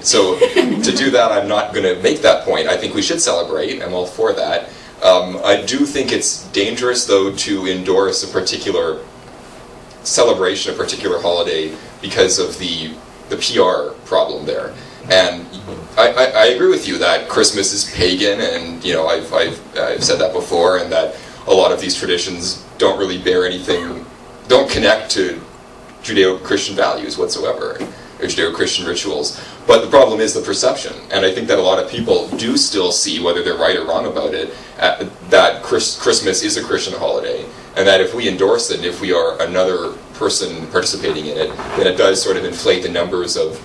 So to do that, I'm not going to make that point. I think we should celebrate. I'm all for that. I do think it's dangerous, though, to endorse a particular celebration, a particular holiday, because of the PR problem there. And I agree with you that Christmas is pagan, and I've said that before, and that a lot of these traditions don't really bear anything, don't connect to Judeo-Christian values whatsoever, or Judeo-Christian rituals. But the problem is the perception, and I think that a lot of people do still see, whether they're right or wrong about it, that Christmas is a Christian holiday, and that if we endorse it, if we are another person participating in it, then it does sort of inflate the numbers of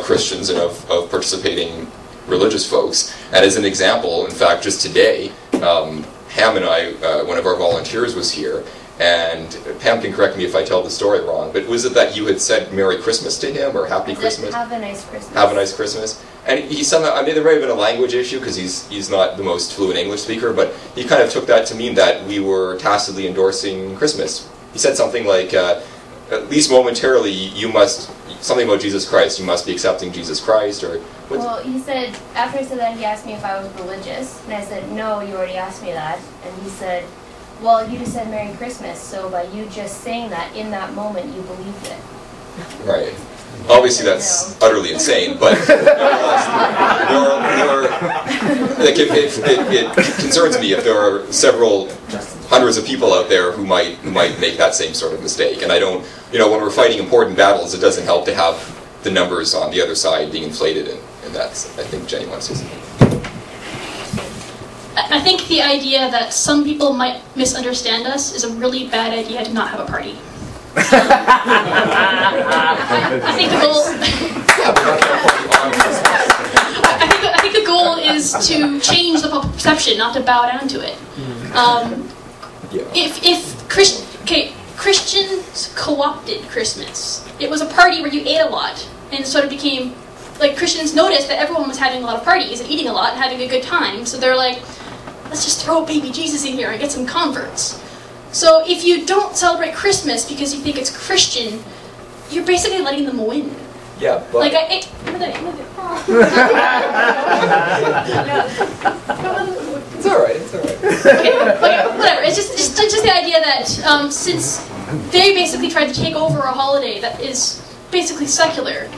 Christians and of participating religious folks. And as an example, in fact, just today, Pam and I, one of our volunteers was here, and Pam can correct me if I tell the story wrong, but was it that you had said Merry Christmas to him, or Happy Christmas? Have a nice Christmas. Have a nice Christmas. And he somehow, I mean, there may have been a language issue, because he's not the most fluent English speaker, but he kind of took that to mean that we were tacitly endorsing Christmas. He said something like, at least momentarily, you must, something about Jesus Christ, you must be accepting Jesus Christ, or... Well, he said, after I said that, he asked me if I was religious, and I said, no, you already asked me that, and he said, well, you just said Merry Christmas, so by you just saying that, in that moment, you believed it. Right. Obviously that's utterly insane, but it concerns me if there are several hundreds of people out there who might make that same sort of mistake. And I don't, when we're fighting important battles, it doesn't help to have the numbers on the other side being inflated, and that's, I think Jenny wants to say. I think the idea that some people might misunderstand us is a really bad idea to not have a party. I think the goal. I think the goal is to change the public perception, not to bow down to it. If Christians co-opted Christmas, it was a party where you ate a lot, and it sort of became like Christians noticed that everyone was having a lot of parties and eating a lot and having a good time, so they're like, let's just throw baby Jesus in here and get some converts. So if you don't celebrate Christmas because you think it's Christian, you're basically letting them win. Yeah, but... Like, it's alright, it's alright. Okay, whatever. It's just the idea that since they basically tried to take over a holiday that is basically secular,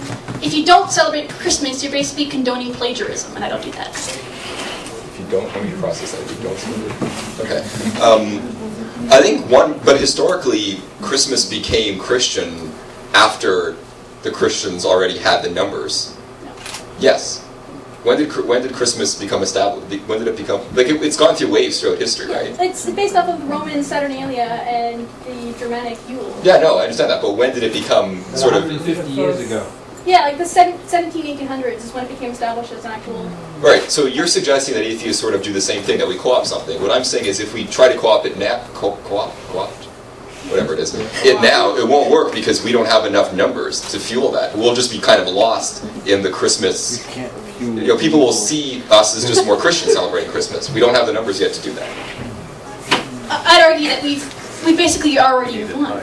if you don't celebrate Christmas, you're basically condoning plagiarism, and I don't do that. Don't let me process that. You don't celebrate. Okay. I think but historically, Christmas became Christian after the Christians already had the numbers. No. Yes. When did Christmas become established? When did it become it's gone through waves throughout history, right? It's based off of Roman Saturnalia and the Germanic Yule. Yeah, no, I understand that. But when did it become sort of 150 years ago? Yeah, like the 1800s is when it became established as an actual... Right, so you're suggesting that atheists sort of do the same thing, that we co-opt something. What I'm saying is if we try to co-opt it now, whatever it is, it won't work because we don't have enough numbers to fuel that. We'll just be kind of lost in the Christmas... people will see us as just more Christians celebrating Christmas. We don't have the numbers yet to do that. I'd argue that we basically already won.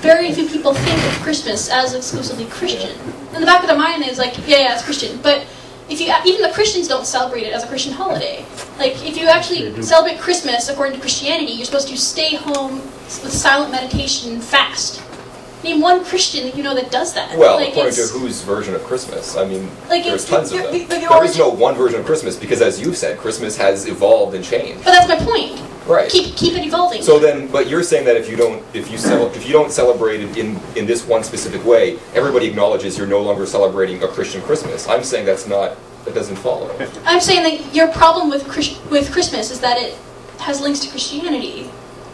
Very few people think of Christmas as exclusively Christian. In the back of their mind, it's like, yeah, it's Christian. But if even the Christians don't celebrate it as a Christian holiday. Like, if you actually celebrate Christmas according to Christianity, you're supposed to stay home with silent meditation and fast. Name one Christian that you know that does that. Well, according to whose version of Christmas? I mean, there's tons of them. There is no one version of Christmas because, as you've said, Christmas has evolved and changed. But that's my point. Right. Keep it evolving. So then, but you're saying that if you don't celebrate it in this one specific way, everybody acknowledges you're no longer celebrating a Christian Christmas. I'm saying that doesn't follow. I'm saying that your problem with Christmas is that it has links to Christianity.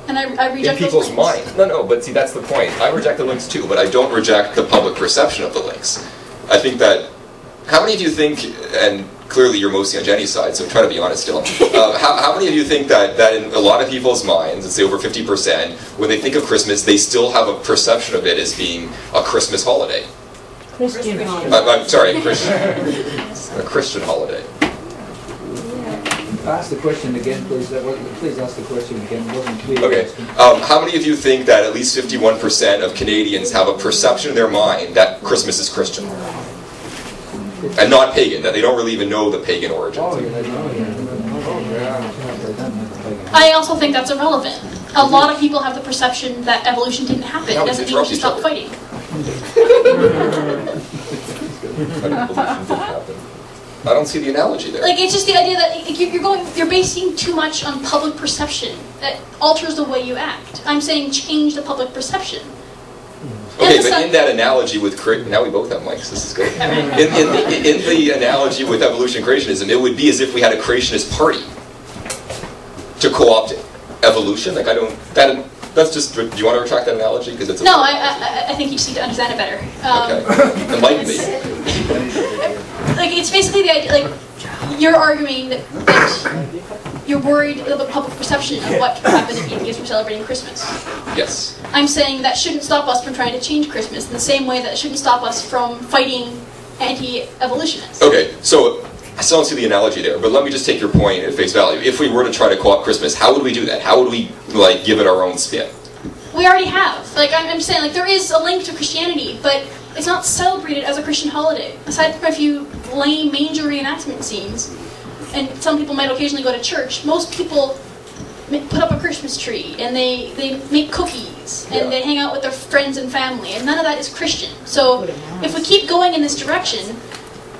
And I reject in people's minds. No, but see, that's the point. I reject the links too, but I don't reject the public perception of the links. I think that, how many of you think, and clearly you're mostly on Jenny's side, so try to be honest still, how many of you think that in a lot of people's minds, let's say over 50%, when they think of Christmas, they still have a perception of it as being a Christmas holiday? Christian holiday. I'm sorry, a Christian holiday. Ask the question again, please. Please ask the question again. It wasn't clear. Okay. How many of you think that at least 51% of Canadians have a perception in their mind that Christmas is Christian? And not pagan, that they don't really even know the pagan origins. I also think that's irrelevant. A lot of people have the perception that evolution didn't happen. No, It doesn't mean we should stop fighting. I don't see the analogy there. Like, it's just the idea that you're basing too much on public perception that alters the way you act. I'm saying change the public perception. Okay, but in that analogy with now we both have mics. This is good. In the analogy with evolution and creationism, it would be as if we had a creationist party to co-opt evolution. Like that's just. Do you want to retract that analogy? Because it's no. I think you just need to understand it better. Okay, enlighten me. Like, it's basically the idea. Like, you're arguing that you're worried about the public perception of what can happen if you we're celebrating Christmas. Yes. I'm saying that shouldn't stop us from trying to change Christmas in the same way that shouldn't stop us from fighting anti-evolutionists. Okay, so I still don't see the analogy there, but let me just take your point at face value. If we were to try to co-opt Christmas, how would we do that? How would we, like, give it our own spin? We already have. Like, I'm saying, like, there is a link to Christianity, but it's not celebrated as a Christian holiday. Aside from a few lame manger reenactment scenes, and some people might occasionally go to church, most people put up a Christmas tree, and they make cookies, and they hang out with their friends and family, and none of that is Christian. So if we keep going in this direction...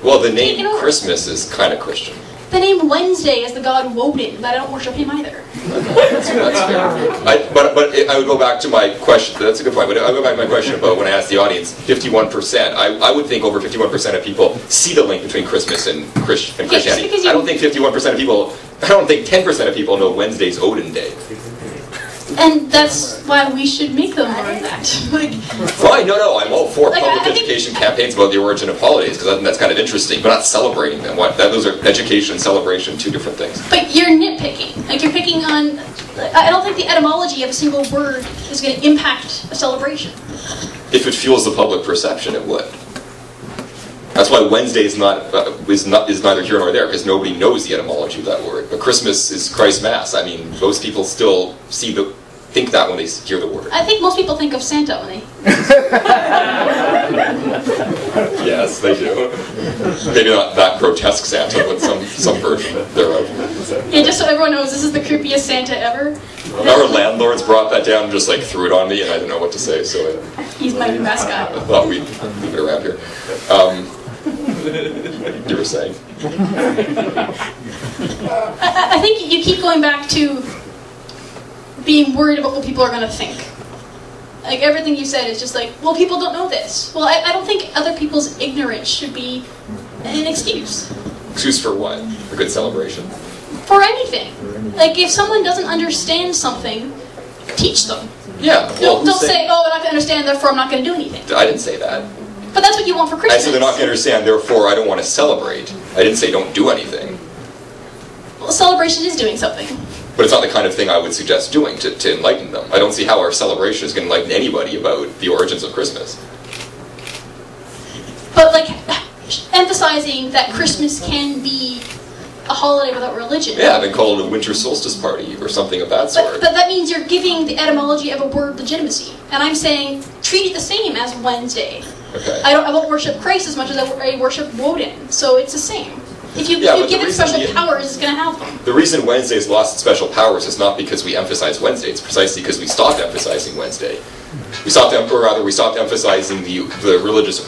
Well, the name Christmas is kind of Christian. The name Wednesday is the god Woden, but I don't worship him either. That's fair. But I would go back to my question. That's a good point. But I would go back to my question about when I asked the audience, 51%. I would think over 51% of people see the link between Christmas and Christianity. I don't think 51% of people. I don't think 10% of people know Wednesday's Odin Day. And that's why we should make them learn that. Fine, no, I'm all for public education campaigns about the origin of holidays, because I think that's kind of interesting, but not celebrating them. Those are education and celebration, two different things. But you're nitpicking. Like, you're picking on... I don't think the etymology of a single word is going to impact a celebration. If it fuels the public perception, it would. That's why Wednesday is neither here nor there, because nobody knows the etymology of that word. But Christmas is Christ's Mass. I mean, most people still think that when they hear the word. I think most people think of Santa when they... Yes, they do. Maybe not that grotesque Santa, but some version thereof. Yeah, just so everyone knows, this is the creepiest Santa ever. Our landlords brought that down and just like threw it on me, and I didn't know what to say, so he's my new mascot. I thought we'd leave it around here. You were saying? I think you keep going back to being worried about what people are going to think. Like, everything you said is just like, well, people don't know this. Well, I don't think other people's ignorance should be an excuse. Excuse for what? A good celebration? For anything. Like, if someone doesn't understand something, teach them. Yeah. Well, don't say, oh, they're not going to understand, therefore I'm not going to do anything. I didn't say that. But that's what you want for Christmas. I said they're not going to understand, therefore I don't want to celebrate. I didn't say don't do anything. Well, celebration is doing something. But it's not the kind of thing I would suggest doing to enlighten them. I don't see how our celebration is going to enlighten anybody about the origins of Christmas. But, like, emphasizing that Christmas can be a holiday without religion. Yeah, then call it a winter solstice party or something of that sort. But that means you're giving the etymology of a word legitimacy. And I'm saying, treat it the same as Wednesday. Okay. I won't worship Christ as much as I worship Woden. So it's the same. If you give it special powers, it's going to have them. The reason Wednesday's lost its special powers is not because we emphasize Wednesday. It's precisely because we stopped emphasizing Wednesday. We stopped emphasizing the religious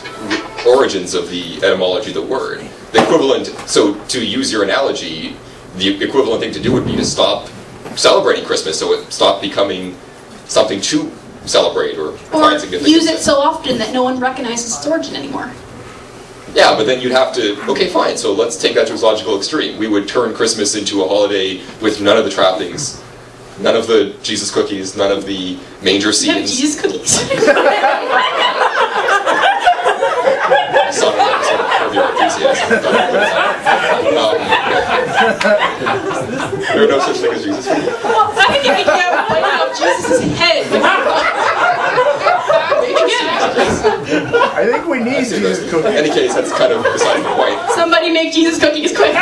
origins of the etymology of the word. The equivalent, so to use your analogy, the equivalent thing to do would be to stop celebrating Christmas, so it stopped becoming something to celebrate or find significance. Or use it so often that no one recognizes its origin anymore. Yeah, but then you'd have to, okay, fine, so let's take that to its logical extreme. We would turn Christmas into a holiday with none of the trappings, none of the Jesus cookies, none of the manger scenes. You have Jesus cookies? There are no such thing as Jesus cookies. Well, I think we can't point out Jesus' head. I think we need Jesus cookies. In any case, that's kind of beside the point. Somebody make Jesus cookies quick.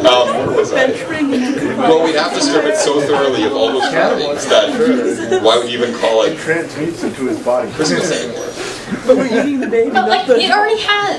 Where was I? Well, we'd have to strip it so thoroughly of all those trappings that why would you even call it transmutes into his body. Christmas anymore? But we're eating the baby, But like, it already has.